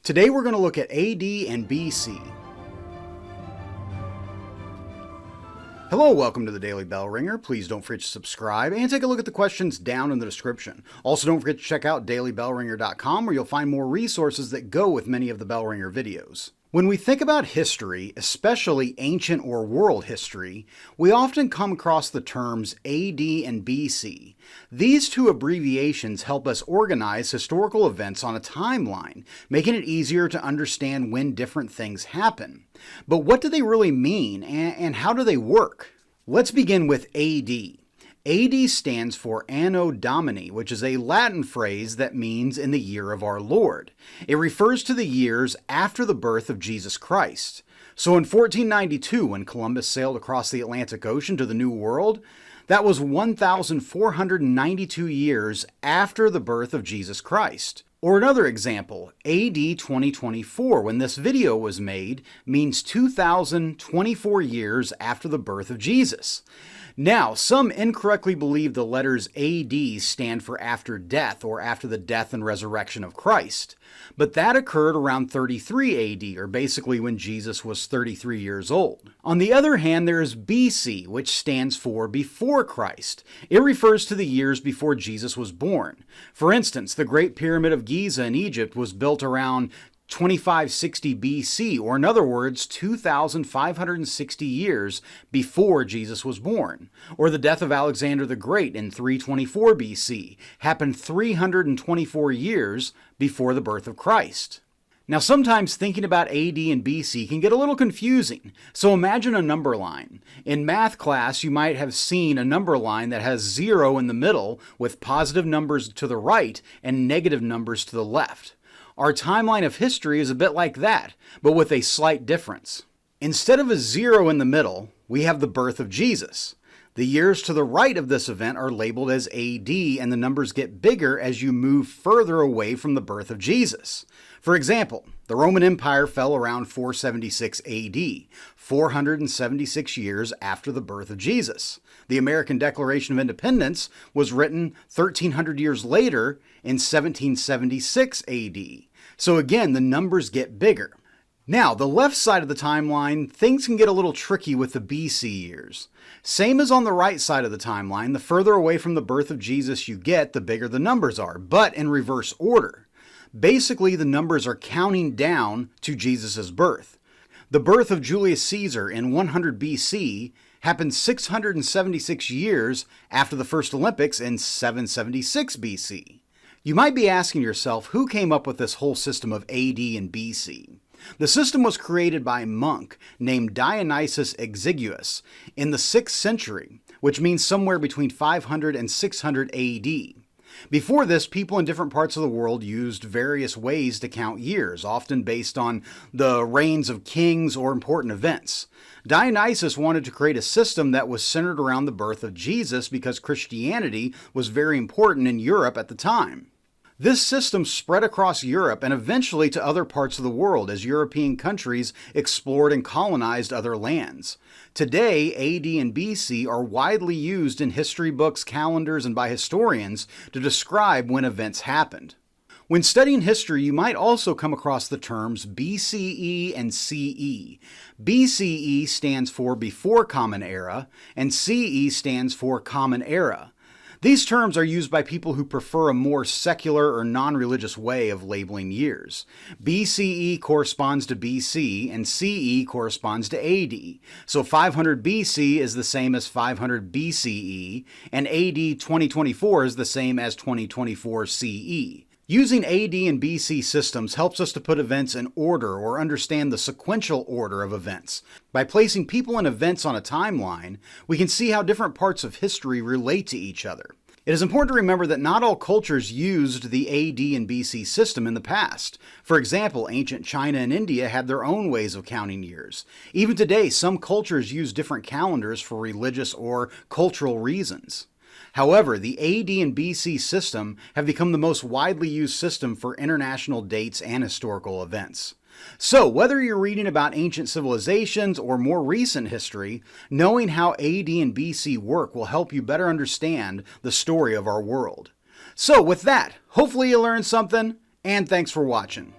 Today we're going to look at AD and BC. Hello, welcome to the Daily Bellringer. Please don't forget to subscribe and take a look at the questions down in the description. Also, don't forget to check out dailybellringer.com where you'll find more resources that go with many of the Bellringer videos. When we think about history, especially ancient or world history, we often come across the terms AD and BC. These two abbreviations help us organize historical events on a timeline, making it easier to understand when different things happen. But what do they really mean, and how do they work? Let's begin with AD. AD stands for Anno Domini, which is a Latin phrase that means in the year of our Lord. It refers to the years after the birth of Jesus Christ. So in 1492, when Columbus sailed across the Atlantic Ocean to the New World, that was 1,492 years after the birth of Jesus Christ. Or another example, AD 2024, when this video was made, means 2,024 years after the birth of Jesus. Now, some incorrectly believe the letters AD stand for after death or after the death and resurrection of Christ. But that occurred around 33 AD, or basically when Jesus was 33 years old. On the other hand, there is BC, which stands for before Christ. It refers to the years before Jesus was born. For instance, the Great Pyramid of Giza in Egypt was built around 2560 BC, or in other words, 2,560 years before Jesus was born. Or the death of Alexander the Great in 324 BC happened 324 years before the birth of Christ. Now, sometimes thinking about AD and BC can get a little confusing, so imagine a number line. In math class, you might have seen a number line that has 0 in the middle with positive numbers to the right and negative numbers to the left. Our timeline of history is a bit like that, but with a slight difference. Instead of a 0 in the middle, we have the birth of Jesus. The years to the right of this event are labeled as AD, and the numbers get bigger as you move further away from the birth of Jesus. For example, the Roman Empire fell around 476 AD, 476 years after the birth of Jesus. The American Declaration of Independence was written 1,300 years later in 1776 AD. So again, the numbers get bigger. Now, the left side of the timeline, things can get a little tricky with the BC years. Same as on the right side of the timeline, the further away from the birth of Jesus you get, the bigger the numbers are, but in reverse order. Basically, the numbers are counting down to Jesus' birth. The birth of Julius Caesar in 100 BC happened 676 years after the first Olympics in 776 BC. You might be asking yourself, who came up with this whole system of AD and BC? The system was created by a monk named Dionysius Exiguus in the 6th century, which means somewhere between 500 and 600 AD. Before this, people in different parts of the world used various ways to count years, often based on the reigns of kings or important events. Dionysius wanted to create a system that was centered around the birth of Jesus because Christianity was very important in Europe at the time. This system spread across Europe and eventually to other parts of the world as European countries explored and colonized other lands. Today, AD and BC are widely used in history books, calendars, and by historians to describe when events happened. When studying history, you might also come across the terms BCE and CE. BCE stands for Before Common Era, and CE stands for Common Era. These terms are used by people who prefer a more secular or non-religious way of labeling years. BCE corresponds to BC and CE corresponds to AD. So 500 BC is the same as 500 BCE, and AD 2024 is the same as 2024 CE. Using AD and BC systems helps us to put events in order or understand the sequential order of events. By placing people and events on a timeline, we can see how different parts of history relate to each other. It is important to remember that not all cultures used the AD and BC system in the past. For example, ancient China and India had their own ways of counting years. Even today, some cultures use different calendars for religious or cultural reasons. However, the AD and BC system have become the most widely used system for international dates and historical events. So, whether you're reading about ancient civilizations or more recent history, knowing how AD and BC work will help you better understand the story of our world. So, with that, hopefully you learned something, and thanks for watching.